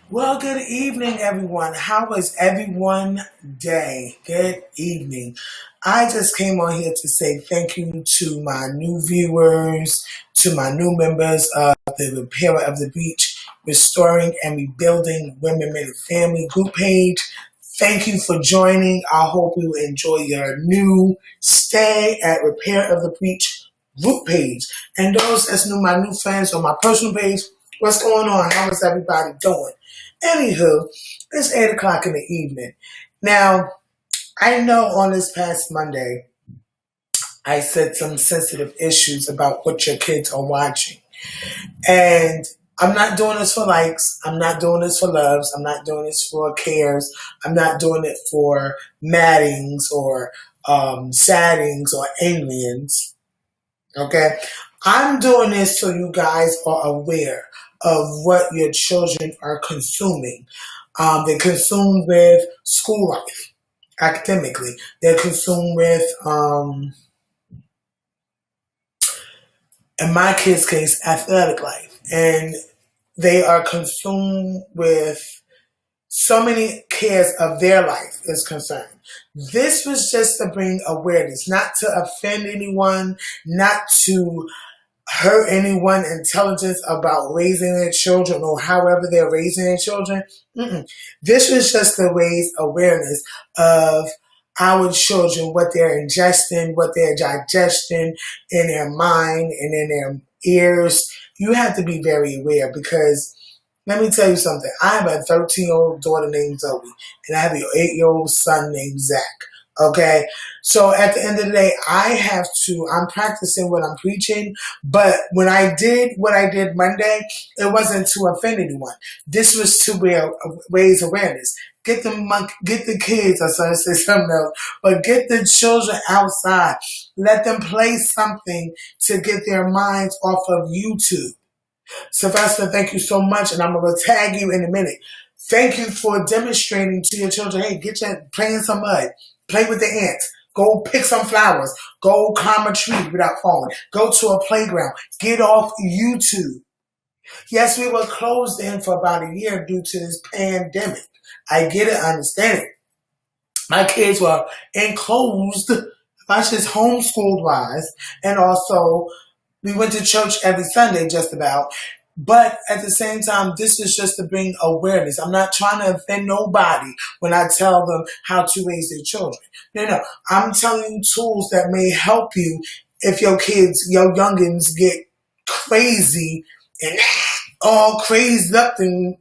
Well, good evening, everyone. How was everyone day? Good evening. I just came on here to say thank you to my new viewers, to my new members of the Repairer of the Beach, Restoring and Rebuilding Women, Men, and Family group page. Thank you for joining. I hope you enjoy your new stay at Repair of the Beach group page. And those that's new, my new friends on my personal page, what's going on? How is everybody doing? Anywho, it's 8 o'clock in the evening. Now, I know on this past Monday, I said some sensitive issues about what your kids are watching. And I'm not doing this for likes. I'm not doing this for loves. I'm not doing this for cares. I'm not doing it for maddings or saddings or aliens. Okay? I'm doing this so you guys are aware of what your children are consuming. They're consumed with school life, academically. They're consumed with, in my kid's case, athletic life. And they are consumed with so many cares of their life is concerned. This was just to bring awareness, not to offend anyone, not to hurt anyone intelligence about raising their children or however they're raising their children. This was just to raise awareness of our children, what they're ingesting, what they're digesting in their mind and in their ears. You have to be very aware because let me tell you something. I have a 13-year-old daughter named Zoe, and I have an 8-year-old son named Zach. Okay? So at the end of the day, I'm practicing what I'm preaching, but when I did what I did Monday, it wasn't to offend anyone. This was to raise awareness. Get the kids, I started to say something else, but get the children outside. Let them play something to get their minds off of YouTube. Sylvester, thank you so much, and I'm going to tag you in a minute. Thank you for demonstrating to your children, hey, play in some mud, play with the ants, go pick some flowers, go climb a tree without falling, go to a playground, get off YouTube. Yes, we were closed in for about a year due to this pandemic. I get it, I understand it. My kids were enclosed, I just homeschooled wise, and also we went to church every Sunday just about. But at the same time, this is just to bring awareness. I'm not trying to offend nobody when I tell them how to raise their children. No. I'm telling you tools that may help you if your kids, your youngins get crazy and all crazed up and,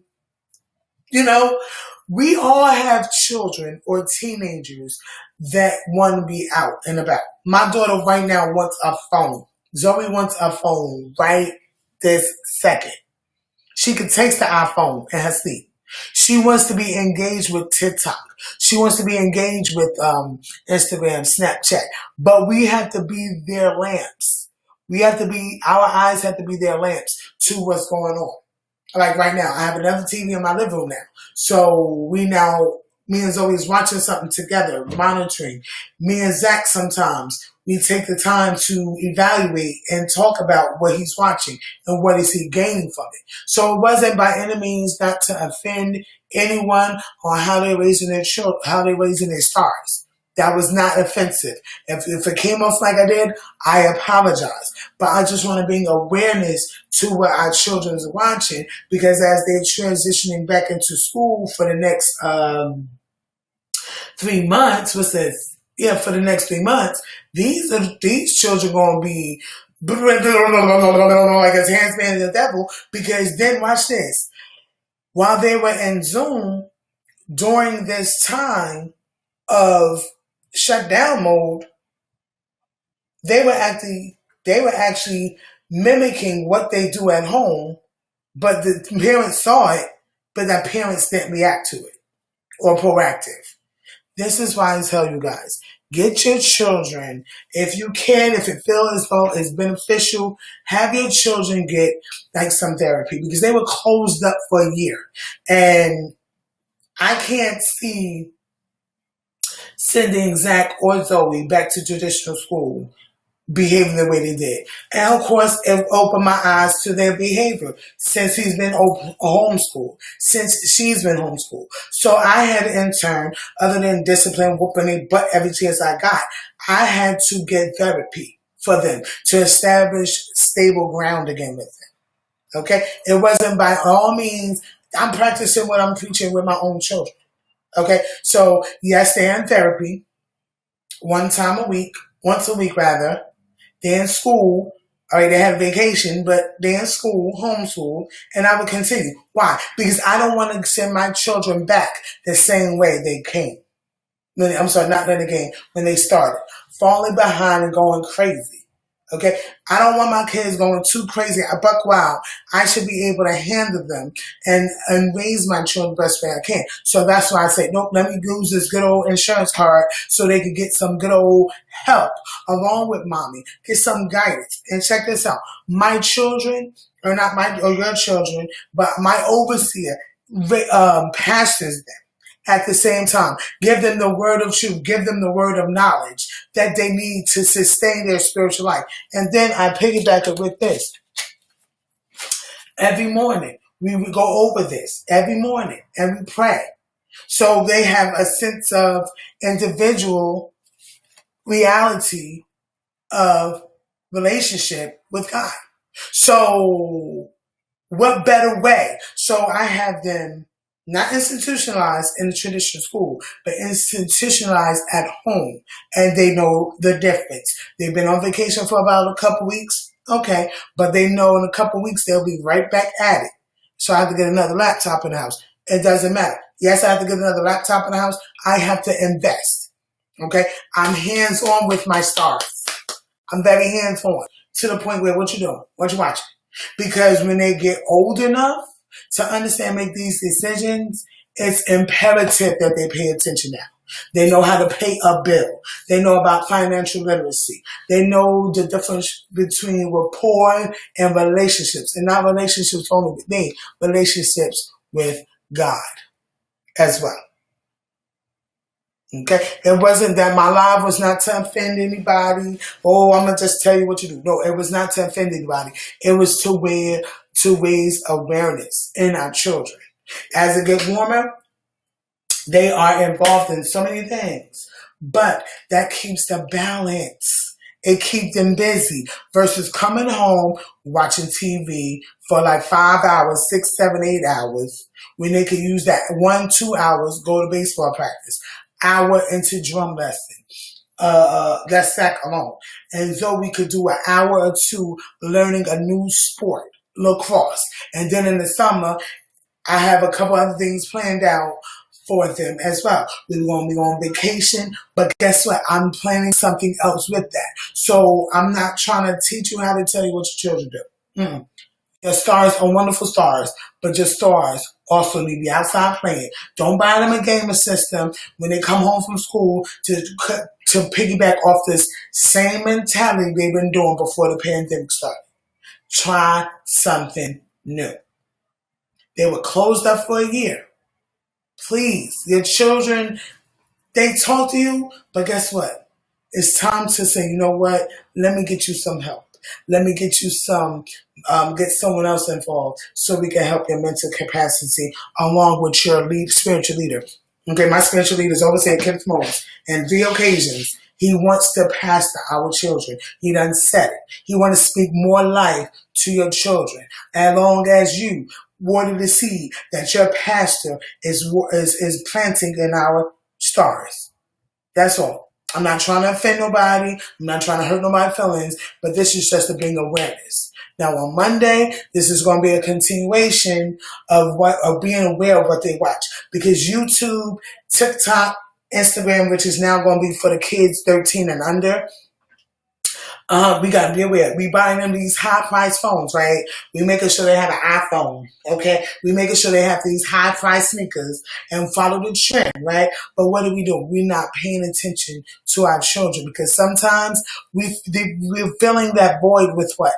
you know, we all have children or teenagers that want to be out and about. My daughter right now wants a phone. Zoe wants a phone right this second. She could taste the iPhone in her sleep. She wants to be engaged with TikTok. She wants to be engaged with Instagram, Snapchat. But we have to be their lamps. Our eyes have to be their lamps to what's going on. Like right now, I have another TV in my living room now. So me and Zoe is watching something together, monitoring. Me and Zach sometimes, we take the time to evaluate and talk about what he's watching and what is he gaining from it. So it wasn't by any means not to offend anyone on how they're raising their children, how they're raising their stars. That was not offensive. If it came off like I did, I apologize. But I just want to bring awareness to what our children are watching because as they're transitioning back into school for the next 3 months, what's this? Yeah, for the next 3 months, these children going to be like his hands man the devil because then watch this. While they were in Zoom during this time of shutdown mode, they were actually mimicking what they do at home, but the parents saw it, but the parents didn't react to it or proactive. This is why I tell you guys, get your children, if you can, if it feels as though it's beneficial, have your children get like some therapy because they were closed up for a year. And I can't see sending Zach or Zoe back to traditional school behaving the way they did. And of course, it opened my eyes to their behavior since he's been homeschooled, since she's been homeschooled. So I had in turn, other than discipline, whooping their butt every chance I got, I had to get therapy for them to establish stable ground again with them. Okay? It wasn't by all means, I'm practicing what I'm preaching with my own children. Okay? So yes, they're in therapy once a week rather. They're in school. All right, they have vacation, but they're in school, homeschool, and I will continue. Why? Because I don't want to send my children back the same way they came. I'm sorry, not when they came, when they started. Falling behind and going crazy. Okay? I don't want my kids going too crazy. Buck wild. I should be able to handle them and raise my children the best way I can. So that's why I say, nope, let me use this good old insurance card so they can get some good old help along with mommy. Get some guidance. And check this out. My children, or not my, or your children, but my overseer pastors them at the same time. Give them the word of truth. Give them the word of knowledge that they need to sustain their spiritual life. And then I piggyback it with this. Every morning, we would go over this every morning and we pray. So they have a sense of individual reality of relationship with God. So what better way? So I have them not institutionalized in the traditional school, but institutionalized at home. And they know the difference. They've been on vacation for about a couple weeks. Okay. But they know in a couple weeks they'll be right back at it. So I have to get another laptop in the house. It doesn't matter. Yes, I have to get another laptop in the house. I have to invest. Okay. I'm hands on with my stars. I'm very hands on to the point where what you doing? What you watching? Because when they get old enough to understand, make these decisions, it's imperative that they pay attention now. They know how to pay a bill. They know about financial literacy. They know the difference between rapport and relationships. And not relationships only with me, relationships with God as well. Okay? It wasn't that my life was not to offend anybody. Oh, I'm going to just tell you what you do. No, it was not to offend anybody. It was to raise awareness in our children. As it gets warmer, they are involved in so many things. But that keeps the balance. It keeps them busy versus coming home, watching TV for like 5 hours, 6, 7, 8 hours, when they could use that 1, 2 hours, go to baseball practice, hour into drum lesson. That's sack alone. And so we could do an hour or two learning a new sport, lacrosse. And then in the summer, I have a couple other things planned out for them as well. We're going to be on vacation, but guess what? I'm planning something else with that. So I'm not trying to teach you how to tell you what your children do. Your stars are wonderful stars, but your stars also need to be outside playing. Don't buy them a gaming system when they come home from school to piggyback off this same mentality they've been doing before the pandemic started. Try something new. They were closed up for a year. Please, your children, they talk to you, but guess what? It's time to say, you know what? Let me get you some help. Let me get you get someone else involved so we can help your mental capacity along with your spiritual leader. Okay, my spiritual leader is overseer Kenneth Moses. And 3 occasions, he wants to pastor our children. He done said it. He wants to speak more life to your children. As long as you water the seed that your pastor is planting in our stars. That's all. I'm not trying to offend nobody. I'm not trying to hurt nobody's feelings, but this is just to bring awareness. Now on Monday, this is going to be a continuation of being aware of what they watch, because YouTube, TikTok, Instagram, which is now going to be for the kids 13 and under. We got to be aware. We buying them these high-priced phones, right? We making sure they have an iPhone, okay? We making sure they have these high-priced sneakers and follow the trend, right? But what do? We're not paying attention to our children, because sometimes we're filling that void with what?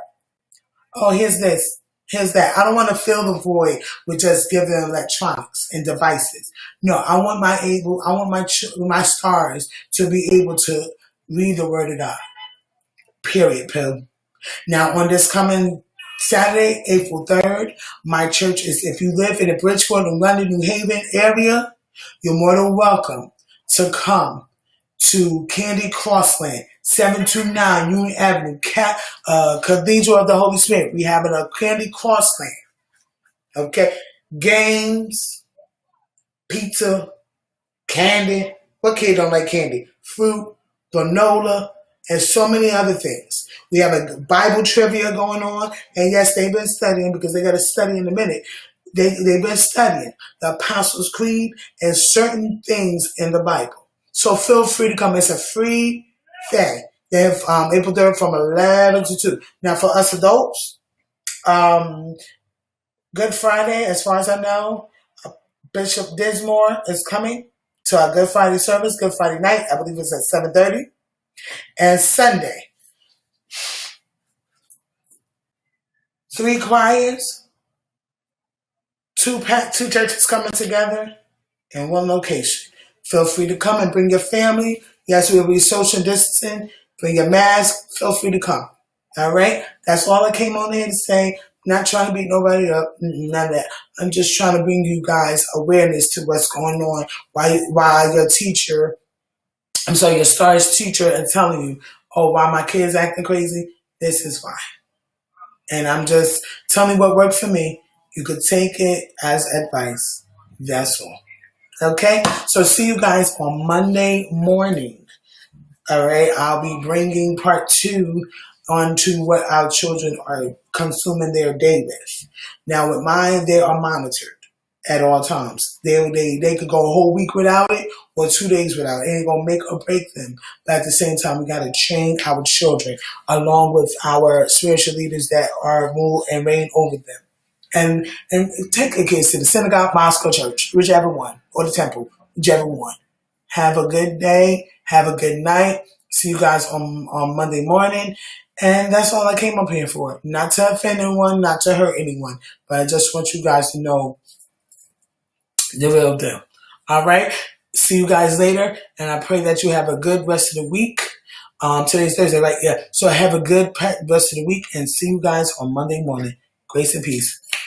Oh, here's this. Here's that. I don't want to fill the void with just giving them electronics and devices. No, I want my stars to be able to read the word of God. Period, Pill. Now, on this coming Saturday, April 3rd, my church is, if you live in the Bridgeport and London, New Haven area, you're more than welcome to come to Candy Crossland, 729 Union Avenue, Cathedral of the Holy Spirit. We have it at Candy Crossland. Okay? Games, pizza, candy. What kid don't like candy? Fruit, granola, and so many other things. We have a Bible trivia going on. And yes, they've been studying because they got to study in a minute. They've been studying the Apostles' Creed and certain things in the Bible. So feel free to come. It's a free thing. They have April 3rd from 11 to 2. Now, for us adults, Good Friday, as far as I know, Bishop Dismore is coming to our Good Friday service, Good Friday night. I believe it's at 7:30. And Sunday, 3 choirs, two churches coming together in one location. Feel free to come and bring your family. Yes, we'll be social distancing. Bring your mask. Feel free to come. All right? That's all I came on here to say. Not trying to beat nobody up. None of that. I'm just trying to bring you guys awareness to what's going on. Why your STARS teacher is telling you, oh, why my kid's acting crazy? This is why. And I'm just telling you what worked for me. You could take it as advice. That's all. Okay? So see you guys on Monday morning. All right? I'll be bringing part 2 onto what our children are consuming their day with. Now, with mine, they are monitored at all times. They could go a whole week without it or 2 days without it. It ain't going to make or break them. But at the same time, we got to train our children along with our spiritual leaders that are rule and reign over them. And take your kids to the synagogue, mosque, or church, whichever one, or the temple, whichever one. Have a good day. Have a good night. See you guys on Monday morning. And that's all I came up here for. Not to offend anyone, not to hurt anyone. But I just want you guys to know the real deal. All right? See you guys later. And I pray that you have a good rest of the week. Today's Thursday, right? Yeah. So have a good rest of the week. And see you guys on Monday morning. Grace and peace.